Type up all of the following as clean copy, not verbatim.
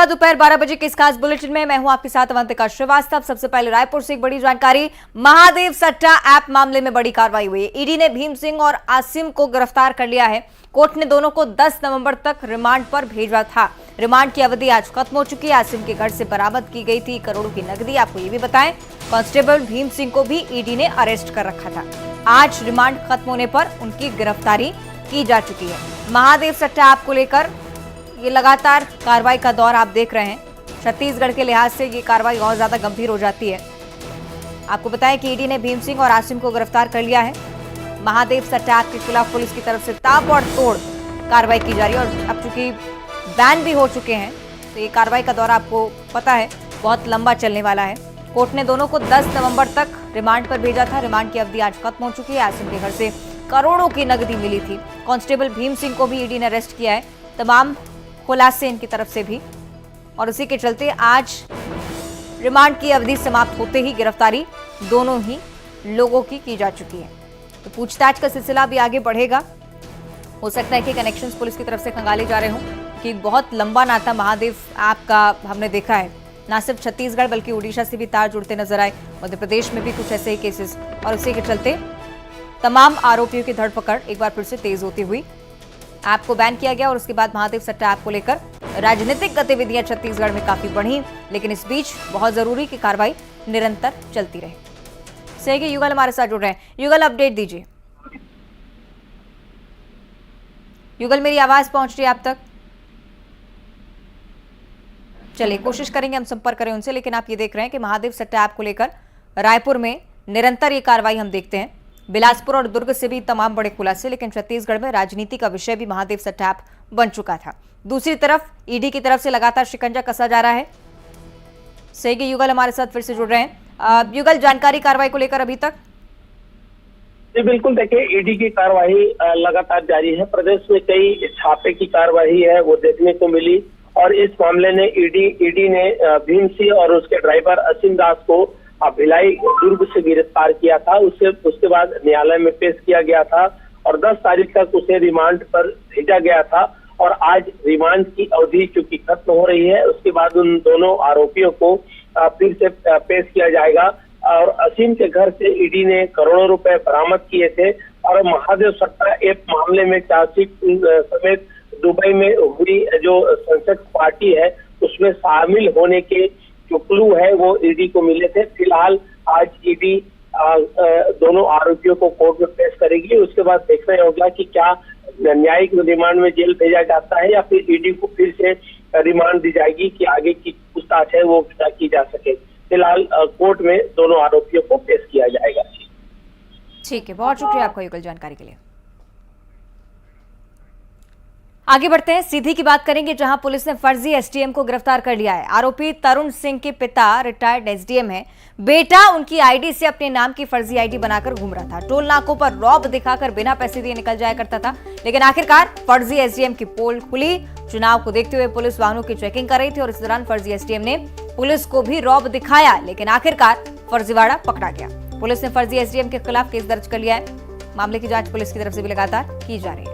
स्वागत दोपहर 12 बजे के इस खास बुलेटिन में। मैं हूं आपके साथ अवंतिका श्रीवास्तव। सबसे पहले रायपुर से एक बड़ी जानकारी। महादेव सट्टा ऐप मामले में बड़ी कार्रवाई हुई है। ईडी ने भीम सिंह और आसिम को गिरफ्तार कर लिया है। कोर्ट ने दोनों को 10 नवंबर तक रिमांड पर भेजा था। रिमांड की अवधि आज खत्म हो चुकी है। आसिम के घर से बरामद की गई थी करोड़ों की नकदी। आपको ये भी बताएं, कांस्टेबल भीम सिंह को भी ईडी ने अरेस्ट कर रखा था। आज रिमांड खत्म होने पर उनकी गिरफ्तारी की जा चुकी है। महादेव सट्टा ऐप को लेकर ये लगातार कार्रवाई का दौर आप देख रहे हैं। छत्तीसगढ़ के लिहाज से ये कार्रवाई और ज्यादा गंभीर हो जाती है। आपको बताएं कि ईडी ने भीम सिंह और आसिम को गिरफ्तार कर लिया है। महादेव सट्टा ऐप के खिलाफ पुलिस की तरफ से ताबड़ तोड़ कार्रवाई की जा रही है और अब चूंकि बैन भी हो चुके हैं तो ये कार्रवाई का दौर आपको पता है बहुत लंबा चलने वाला है। कोर्ट ने दोनों को 10 नवंबर तक रिमांड पर भेजा था। रिमांड की अवधि आज खत्म हो चुकी है। आसिम के घर से करोड़ों की नकदी मिली थी। कांस्टेबल भीम सिंह को भी ईडी ने अरेस्ट किया है। तमाम खुलासे इनकी तरफ से भी, और उसी के चलते आज रिमांड की अवधि समाप्त होते ही गिरफ्तारी दोनों ही लोगों की जा चुकी है। तो पूछताछ का सिलसिला भी आगे बढ़ेगा। हो सकता है कि कनेक्शंस पुलिस की तरफ से खंगाले जा रहे हों कि बहुत लंबा नाता महादेव ऐप का हमने देखा है। न सिर्फ छत्तीसगढ़ बल्कि उड़ीसा से भी तार जुड़ते नजर आए। मध्य प्रदेश में भी कुछ ऐसे ही केसेस, और उसी के चलते तमाम आरोपियों की धरपकड़ एक बार फिर से तेज होती हुई। ऐप को बैन किया गया और उसके बाद महादेव सट्टा ऐप को लेकर राजनीतिक गतिविधियां छत्तीसगढ़ में काफी बढ़ी, लेकिन इस बीच बहुत जरूरी की कार्रवाई निरंतर चलती रही। सहयोगी युगल हमारे साथ जुड़ रहे हैं। युगल, अपडेट दीजिए। युगल, मेरी आवाज पहुंच रही है आप तक? चलिए कोशिश करेंगे हम संपर्क करें उनसे, लेकिन आप ये देख रहे हैं कि महादेव सट्टा ऐप को लेकर रायपुर में निरंतर ये कार्रवाई हम देखते हैं। बिलासपुर और दुर्ग से भी तमाम बड़े खुलासे, लेकिन छत्तीसगढ़ में राजनीति का विषय भी महादेव सट्टा ऐप बन चुका था। दूसरी तरफ ईडी की तरफ से लगातार शिकंजा कसा जा रहा है। सहयोगी युगल हमारे साथ फिर से जुड़ रहे हैं। युगल, जानकारी कार्रवाई को लेकर अभी तक? जी बिल्कुल, देखिए ईडी की कार्रवाई लगातार जारी है। प्रदेश में कई छापे की कार्रवाई है वो देखने को मिली, और इस मामले ने ईडी ने भीम सिंह और उसके ड्राइवर असीम दास को भिलाई दुर्ग से गिरफ्तार किया था। उसके बाद न्यायालय में पेश किया गया था और 10 तारीख तक उसे रिमांड पर भेजा गया था। और आज रिमांड की अवधि चूंकि खत्म हो रही है, उसके बाद उन दोनों आरोपियों को फिर से पेश किया जाएगा। और असीम के घर से ईडी ने करोड़ों रुपए बरामद किए थे, और महादेव सट्टा ऐप मामले में चार्जशीट समेत दुबई में हुई जो संसद पार्टी है उसमें शामिल होने के जो क्लू है वो ईडी को मिले थे। फिलहाल आज ईडी दोनों आरोपियों को कोर्ट में पेश करेगी। उसके बाद देखना होगा कि क्या न्यायिक रिमांड में जेल भेजा जाता है या फिर ईडी को फिर से रिमांड दी जाएगी कि आगे की पूछताछ है वो की जा सके। फिलहाल कोर्ट में दोनों आरोपियों को पेश किया जाएगा। ठीक है, बहुत शुक्रिया आपका युगल जानकारी के लिए। आगे बढ़ते हैं, सीधी की बात करेंगे जहां पुलिस ने फर्जी एसडीएम को गिरफ्तार कर लिया है। आरोपी तरुण सिंह के पिता रिटायर्ड एसडीएम है। बेटा उनकी आईडी से अपने नाम की फर्जी आईडी बनाकर घूम रहा था। टोल नाकों पर रौब दिखाकर बिना पैसे दिए निकल जाया करता था, लेकिन आखिरकार फर्जी एसडीएम की पोल खुली। चुनाव को देखते हुए पुलिस वाहनों की चेकिंग कर रही थी और इस दौरान फर्जी एसडीएम ने पुलिस को भी रौब दिखाया, लेकिन आखिरकार फर्जीवाड़ा पकड़ा गया। पुलिस ने फर्जी एसडीएम के खिलाफ केस दर्ज कर लिया है। मामले की जांच पुलिस की तरफ से भी लगातार की जा रही है।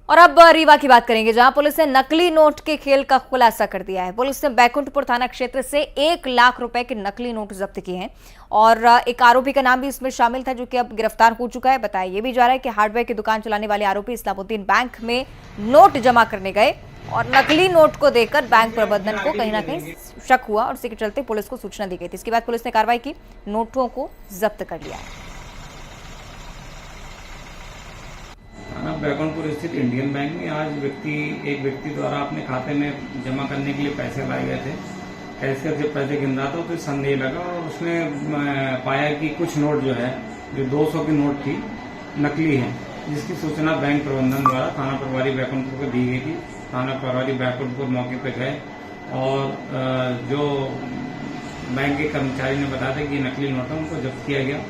और अब रीवा की बात करेंगे जहां पुलिस ने नकली नोट के खेल का खुलासा कर दिया है। पुलिस ने बैकुंठपुर थाना क्षेत्र से 1 लाख रुपए के नकली नोट जब्त किए हैं और एक आरोपी का नाम भी इसमें शामिल था जो कि अब गिरफ्तार हो चुका है। बताया यह भी जा रहा है कि हार्डवेयर की दुकान चलाने वाले आरोपी इस्लामुद्दीन बैंक में नोट जमा करने गए और नकली नोट को देखकर बैंक प्रबंधन को कहीं ना कहीं शक हुआ और इसी के चलते पुलिस को सूचना दी गई थी। इसके बाद पुलिस ने कार्रवाई की, नोटों को जब्त कर लिया है। बैकुंठपुर स्थित इंडियन बैंक में आज एक व्यक्ति द्वारा अपने खाते में जमा करने के लिए पैसे लाए गए थे। कैशियर जब पैसे गिन रहा था तो संदेह लगा और उसने पाया कि कुछ नोट जो है जो 200 की नोट थी नकली है, जिसकी सूचना बैंक प्रबंधन द्वारा थाना प्रभारी बैकुंठपुर को दी गई थी। थाना प्रभारी बैकुंठपुर मौके पर गए और जो बैंक के कर्मचारी ने बताया था कि नकली नोट है उनको जब्त किया गया।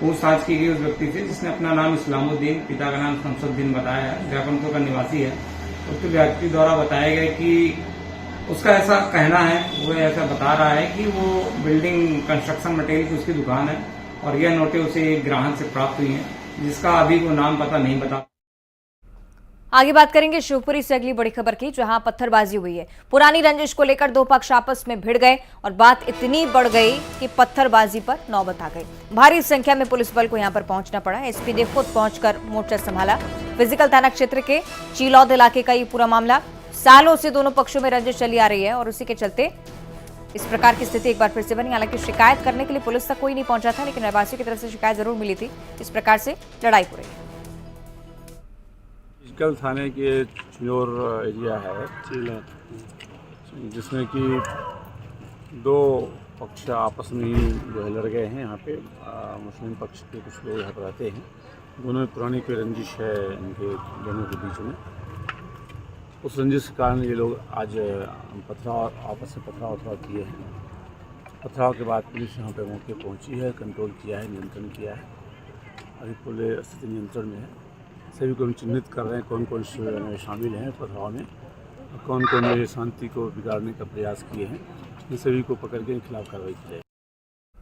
पूछताछ की गई उस व्यक्ति से जिसने अपना नाम इस्लामुद्दीन, पिता का नाम शमसुद्दीन बताया है, बैकुंठपुर का निवासी है। उसके व्यक्ति द्वारा बताया गया कि उसका ऐसा कहना है, वो ऐसा बता रहा है कि वो बिल्डिंग कंस्ट्रक्शन मटेरियल की उसकी दुकान है और यह नोटें उसे एक ग्राहक से प्राप्त हुई हैं, जिसका अभी वो नाम पता नहीं बता। आगे बात करेंगे शिवपुरी से अगली बड़ी खबर की, जहां पत्थरबाजी हुई है। पुरानी रंजिश को लेकर दो पक्ष आपस में भिड़ गए और बात इतनी बढ़ गई कि पत्थरबाजी पर नौबत आ गई। भारी संख्या में पुलिस बल को यहां पर पहुंचना पड़ा। एसपी ने खुद पहुंचकर मोर्चा संभाला। फिजिकल थाना क्षेत्र के चीलौद इलाके का ये पूरा मामला। सालों से दोनों पक्षों में रंजिश चली आ रही है और उसी के चलते इस प्रकार की स्थिति एक बार फिर से बनी। हालांकि शिकायत करने के लिए पुलिस तक कोई नहीं पहुंचा था, लेकिन रहवासियों की तरफ से शिकायत जरूर मिली थी। इस प्रकार से लड़ाई हो रही है। फिजिकल थाने के चिलोर एरिया है, जिसमें कि दो पक्ष आपस में ही जो है लड़ गए हैं। यहाँ पे मुस्लिम पक्ष के कुछ लोग यहाँ पर रहते हैं। दोनों में पुरानी कोई रंजिश है इनके दोनों के बीच में। उस रंजिश के कारण ये लोग आज आपस में पथराव किए हैं। पथराव के बाद पुलिस यहाँ पे मौके पहुँची है, कंट्रोल किया है, नियंत्रण किया है। अभी पूरे स्थिति नियंत्रण में है। सभी को हम चिन्हित कर रहे हैं कौन कौन शामिल हैं पथराव में, कौन कौन शांति को बिगाड़ने का प्रयास किए हैं। इन सभी को पकड़ के खिलाफ कार्रवाई की जाएगी।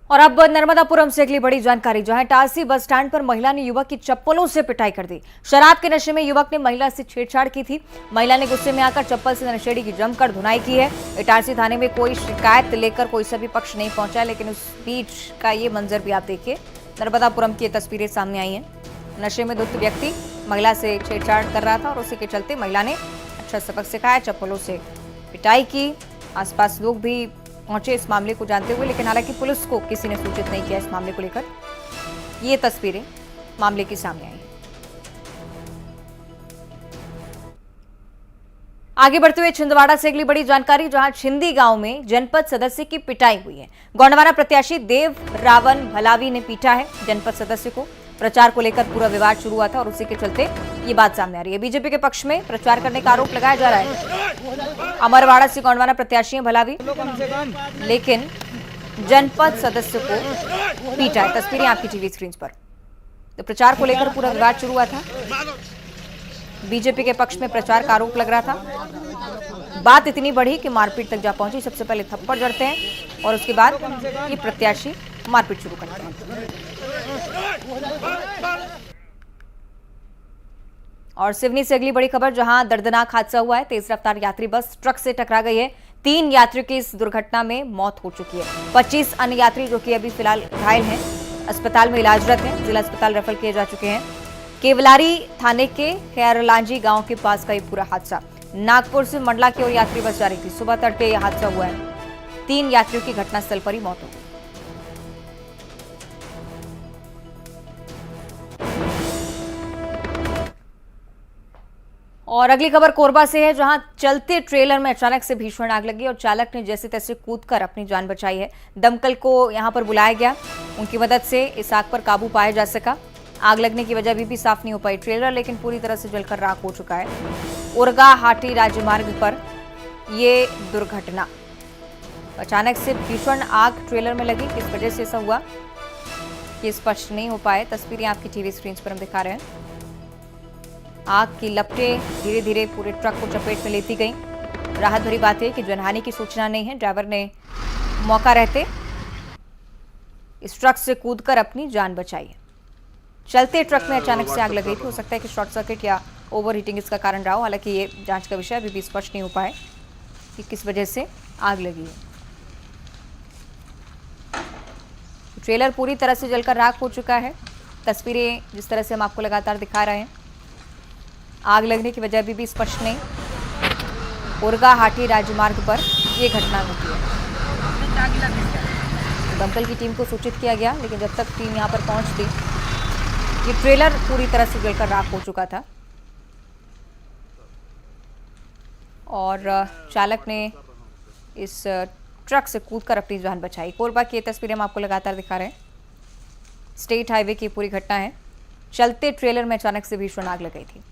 और अब नर्मदापुरम से अगली बड़ी जानकारी, जहां इटारसी बस स्टैंड पर महिला ने युवक की चप्पलों से पिटाई कर दी। शराब के नशे में युवक ने महिला से छेड़छाड़ की थी। महिला ने गुस्से में आकर चप्पल से नशेड़ी की जमकर धुनाई की है। इटारसी थाने में कोई शिकायत लेकर कोई सभी पक्ष नहीं पहुंचा, लेकिन उस बीच का ये मंजर भी आप देखिए। नर्मदापुरम की तस्वीरें सामने आई हैं। नशे में धुत व्यक्ति महिला से छेड़छाड़ कर रहा था और उसी के चलते महिला ने अच्छा सबक सिखाया, चप्पलों से पिटाई की। आसपास लोग भी पहुंचे इस मामले को जानते हुए, लेकिन हालांकि पुलिस को किसी ने सूचित नहीं किया इस मामले को लेकर। ये तस्वीरें मामले की सामने आई। आगे बढ़ते हुए छिंदवाड़ा से अगली बड़ी जानकारी, जहां छिंदी गांव में जनपद सदस्य की पिटाई हुई है। गोंडवाना प्रत्याशी देव रावण भलावी ने पीटा है जनपद सदस्य को। प्रचार को लेकर पूरा विवाद शुरू हुआ था और उसी के चलते ये बात सामने आ रही है। बीजेपी के पक्ष में प्रचार करने का आरोप लगाया जा रहा है। अमरवाड़ा से गोंडवाना प्रत्याशी है भलावी, लेकिन जनपद सदस्य को पीटा है। तस्वीरें आपकी टीवी स्क्रीन पर। तो प्रचार को लेकर पूरा विवाद शुरू हुआ था। बीजेपी के पक्ष में प्रचार का आरोप लग रहा था। बात इतनी बढ़ी कि मारपीट तक जा पहुंची। सबसे पहले थप्पड़ जड़ते हैं और उसके बाद ये प्रत्याशी मारपीट शुरू करते हैं। और सिवनी से अगली बड़ी खबर, जहां दर्दनाक हादसा हुआ है। तेज रफ्तार यात्री बस ट्रक से टकरा गई है। 3 यात्रियों की इस दुर्घटना में मौत हो चुकी है। 25 अन्य यात्री जो कि अभी फिलहाल घायल हैं, अस्पताल में इलाजरत हैं। जिला अस्पताल रेफर किए जा चुके हैं। केवलारी थाने के खैरलांजी गांव के पास का ये पूरा हादसा। नागपुर से मंडला की ओर यात्री बस जा रही थी। सुबह तड़के यह हादसा हुआ है। 3 यात्रियों की घटनास्थल पर ही मौत हो गई। और अगली खबर कोरबा से है, जहां चलते ट्रेलर में अचानक से भीषण आग लगी और चालक ने जैसे तैसे कूदकर अपनी जान बचाई है। दमकल को यहां पर बुलाया गया, उनकी मदद से इस आग पर काबू पाया जा सका। आग लगने की वजह भी साफ नहीं हो पाई। ट्रेलर लेकिन पूरी तरह से जलकर राख हो चुका है। उरगा हाटी राजमार्ग पर यह दुर्घटना, अचानक से भीषण आग ट्रेलर में लगी। किस वजह से ऐसा हुआ ये स्पष्ट नहीं हो पाए। तस्वीरें आपकी टीवी स्क्रीन पर हम दिखा रहे हैं। आग की लपटें धीरे धीरे पूरे ट्रक को चपेट में लेती गई। राहत भरी बात है कि जनहानि की सूचना नहीं है। ड्राइवर ने मौका रहते इस ट्रक से कूदकर अपनी जान बचाई है। चलते ट्रक में अचानक से आग लग गई थी। हो सकता है कि शॉर्ट सर्किट या ओवरहीटिंग इसका कारण रहा हो। हालांकि ये जांच का विषय अभी भी स्पष्ट नहीं हो पाए कि किस वजह से आग लगी है। ट्रेलर पूरी तरह से जलकर राख हो चुका है। तस्वीरें जिस तरह से हम आपको लगातार दिखा रहे हैं, आग लगने की वजह भी स्पष्ट नहीं। उरगा हाटी राजमार्ग पर यह घटना घटी है। दमकल की टीम को सूचित किया गया, लेकिन जब तक टीम यहां पर पहुंचती, ये ट्रेलर पूरी तरह से जलकर राख हो चुका था और चालक ने इस ट्रक से कूदकर अपनी जान बचाई। कोरबा की तस्वीरें हम आपको लगातार दिखा रहे हैं। स्टेट हाईवे की पूरी घटना है। चलते ट्रेलर में अचानक से भीषण आग लग गई थी।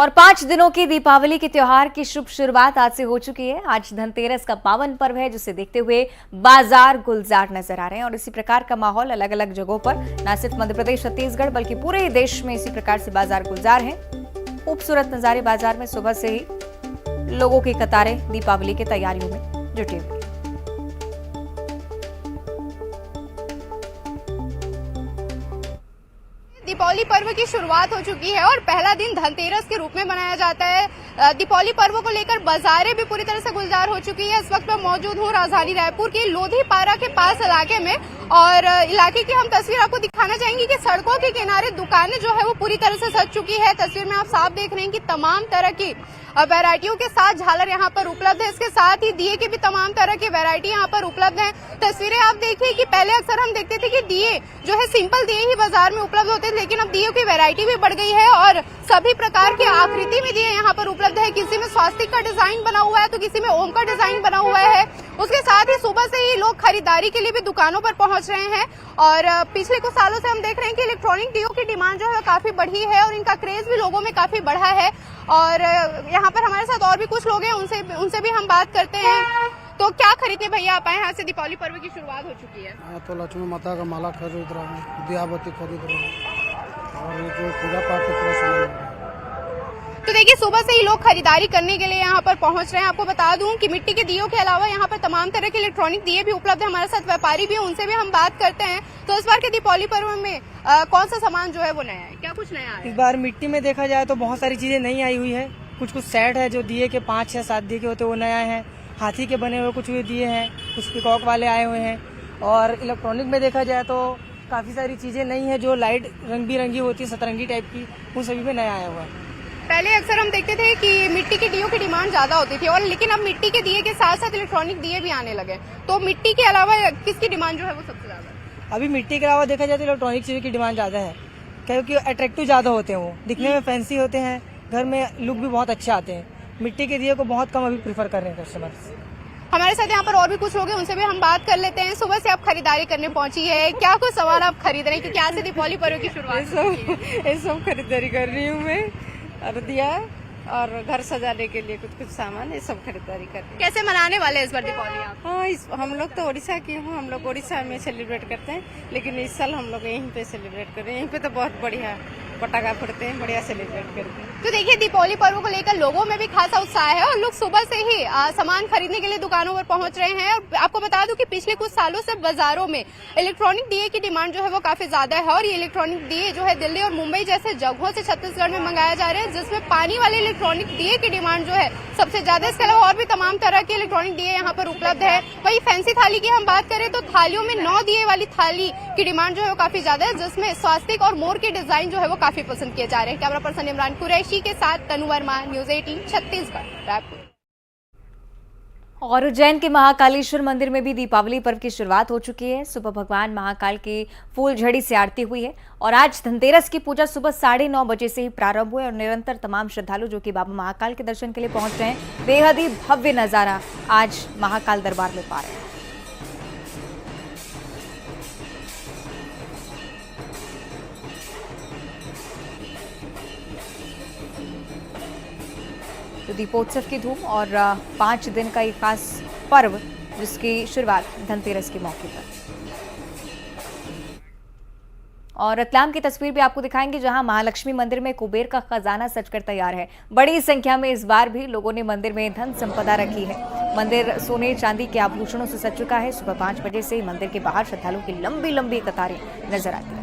और 5 दिनों की दीपावली के त्योहार की शुभ शुरुआत आज से हो चुकी है। आज धनतेरस का पावन पर्व है, जिसे देखते हुए बाजार गुलजार नजर आ रहे हैं और इसी प्रकार का माहौल अलग अलग जगहों पर न सिर्फ मध्य प्रदेश छत्तीसगढ़ बल्कि पूरे देश में इसी प्रकार से बाजार गुलजार हैं। खूबसूरत नजारे बाजार में सुबह से ही लोगों की कतारें दीपावली की तैयारियों में जुटी हुई। दीपावली पर्व की शुरुआत हो चुकी है और पहला दिन धनतेरस के रूप में मनाया जाता है। दीपावली पर्व को लेकर बाजारें भी पूरी तरह से गुलजार हो चुकी है। इस वक्त मैं मौजूद हूँ राजधानी रायपुर के लोधीपारा के पास इलाके में और इलाके की हम तस्वीर आपको दिखाना चाहेंगे कि सड़कों के किनारे दुकानें जो है वो पूरी तरह से सज चुकी है। तस्वीर में आप साफ देख रहे हैं कि तमाम तरह की वैरायटियों के साथ झालर यहाँ पर उपलब्ध है। इसके साथ ही दिए की भी तमाम तरह की वैरायटी यहाँ पर उपलब्ध है। तस्वीरें आप देखिए कि पहले अक्सर हम देखते थे कि दिए जो है सिंपल दिए ही बाजार में उपलब्ध होते थे, लेकिन अब दियों की वैरायटी भी बढ़ गई है और सभी प्रकार की आकृति में दिए यहाँ पर उपलब्ध है। किसी में स्वास्तिक का डिजाइन बना हुआ है तो किसी में ओम का डिजाइन बना हुआ है। उसके साथ ही सुबह से ही लोग खरीदारी के लिए भी दुकानों पर पहुंच रहे हैं और पिछले कुछ सालों से हम देख रहे हैं कि इलेक्ट्रॉनिक दियों की डिमांड जो है काफी बढ़ी है और इनका क्रेज भी लोगों में काफी बढ़ा है। और यहाँ पर हमारे साथ और भी कुछ लोग हैं, उनसे भी हम बात करते हैं। तो क्या खरीदने भैया आप आए? यहाँ से दीपावली पर्व की शुरुआत हो चुकी है। तो लक्ष्मी माता का माला खरीद रहा हूँ, दियाबत्ती खरीद रहा हूँ और ये जो पूजा पाठ का पूरा सामान। तो देखिए सुबह से ही लोग खरीदारी करने के लिए यहाँ पर पहुंच रहे हैं। आपको बता दूं कि मिट्टी के दियों के अलावा यहाँ पर तमाम तरह के इलेक्ट्रॉनिक दिए भी उपलब्ध है। हमारे साथ व्यापारी भी हैं, उनसे भी हम बात करते हैं। तो इस बार के दीपावली पर्व में कौन सा सामान जो है वो नया है? क्या कुछ नया है? इस बार मिट्टी में देखा जाए तो बहुत सारी चीजें नई आई हुई है। कुछ सेट है जो दिए के 5, 6, 7 दिए के होते वो नया है। हाथी के बने हुए कुछ हुए दिए हैं, कुछ पिकॉक वाले आए हुए हैं। और इलेक्ट्रॉनिक में देखा जाए तो काफी सारी चीजें नई है जो लाइट रंग बिरंगी होती है, सतरंगी टाइप की, उन सभी में नया आया हुआ है। पहले अक्सर हम देखते थे कि मिट्टी के दियों की डिमांड ज्यादा होती थी और लेकिन अब मिट्टी के दिए के साथ साथ इलेक्ट्रॉनिक दिए भी आने लगे। तो मिट्टी के अलावा किसकी डिमांड जो है वो सबसे ज्यादा है? अभी मिट्टी के अलावा देखा जाए तो इलेक्ट्रॉनिक चीजों की डिमांड ज्यादा है, क्योंकि अट्रैक्टिव ज्यादा होते हैं, वो दिखने में फैंसी होते हैं, घर में लुक भी बहुत अच्छे आते हैं। मिट्टी के दिए को बहुत कम अभी प्रीफर कर रहे हैं कस्टमर्स। हमारे साथ यहाँ पर और भी कुछ लोग हैं, उनसे भी हम बात कर लेते हैं। सुबह से आप खरीदारी करने पहुंची है, क्या कुछ सामान आप खरीद रहे हैं? क्योंकि आज से दीपावली पर्व की शुरुआत ये सब खरीदारी कर रही हूँ मैं, और दिया और घर सजाने के लिए कुछ सामान, ये सब खरीदारी कर रही हूँ। कैसे मनाने वाले हैं इस बार दीपावली आप? हाँ, हम लोग तो उड़ीसा की हूँ, हम लोग उड़ीसा में सेलिब्रेट करते हैं, लेकिन इस साल हम लोग यहीं पे सेलिब्रेट कर रहे हैं। यहीं पे तो बहुत बढ़िया पटाखा फोड़ते हैं, बढ़िया सेलिब्रेट करते हैं। तो देखिए दीपावली पर्व को लेकर लोगों में भी खासा उत्साह है और लोग सुबह से ही सामान खरीदने के लिए दुकानों पर पहुंच रहे हैं। और आपको बता दूं कि पिछले कुछ सालों से बाजारों में इलेक्ट्रॉनिक दिए की डिमांड जो है वो काफी ज्यादा है और ये इलेक्ट्रॉनिक दिए जो है दिल्ली और मुंबई जैसे जगहों से छत्तीसगढ़ में मंगाया जा रहा है, जिसमें पानी वाले इलेक्ट्रॉनिक दिए की डिमांड जो है सबसे ज्यादा। इसके अलावा और भी तमाम तरह के इलेक्ट्रॉनिक दिए यहाँ पर उपलब्ध है। वही फैंसी थाली की हम बात करें तो थालियों में 9 दिए वाली थाली की डिमांड जो है वो काफी ज्यादा है, जिसमें स्वास्तिक और मोर के डिजाइन जो है वो काफी पसंद किए जा रहे हैं। कैमरा पर्सन इमरान कुरैशी के साथ तनु वर्मा, न्यूज 18 छत्तीसगढ़, रायपुर। और उज्जैन के महाकालेश्वर मंदिर में भी दीपावली पर्व की शुरुआत हो चुकी है। सुबह भगवान महाकाल की फूल झड़ी से आरती हुई है और आज धनतेरस की पूजा सुबह 9:30 बजे से ही प्रारंभ हुई और निरंतर तमाम श्रद्धालु जो कि बाबा महाकाल के दर्शन के लिए पहुंच रहे हैं, बेहद ही भव्य नजारा आज महाकाल दरबार में पा रहे हैं। तो दीपोत्सव की धूम और 5 दिन का एक खास पर्व जिसकी शुरुआत धनतेरस के मौके पर। और रतलाम की तस्वीर भी आपको दिखाएंगे, जहां महालक्ष्मी मंदिर में कुबेर का खजाना सजकर तैयार है। बड़ी संख्या में इस बार भी लोगों ने मंदिर में धन संपदा रखी है। मंदिर सोने चांदी के आभूषणों से सज चुका है। सुबह 5 बजे से मंदिर के बाहर श्रद्धालुओं की लंबी लंबी कतारें नजर आती है।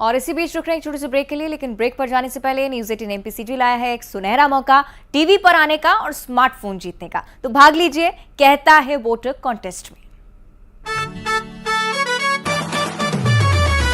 और इसी बीच रुक रहे हैं एक छोटे से ब्रेक के लिए, लेकिन ब्रेक पर जाने से पहले न्यूज 18 एमपीसीजी लाया है एक सुनहरा मौका टीवी पर आने का और स्मार्टफोन जीतने का। तो भाग लीजिए कहता है वोटर कॉन्टेस्ट में।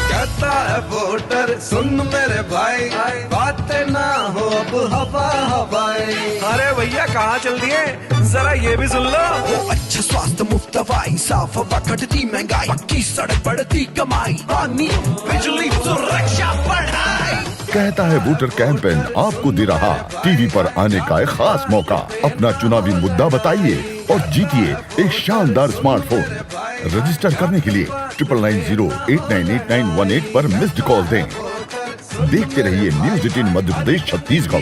कहता है वोटर सुन मेरे भाई, बातें ना हो अब हवा हवाई। अरे भैया कहाँ चल दिए, जरा ये भी सुन लो। अच्छा स्वास्थ्य, मुफ्त दवाई, साफ हवा, घटती महंगाई, पक्की सड़क, बढ़ती कमाई, पानी बिजली सुरक्षा पढ़ाई। कहता है वोटर कैंपेन आपको दे रहा टीवी पर आने का एक खास मौका। अपना चुनावी मुद्दा बताइए और जीतिए एक शानदार स्मार्टफोन। रजिस्टर करने के लिए 9990898918 पर मिस्ड कॉल दें। देखते रहिए न्यूज़ 18 मध्य प्रदेश छत्तीसगढ़।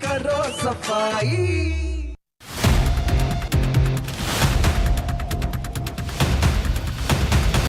करो सफाई।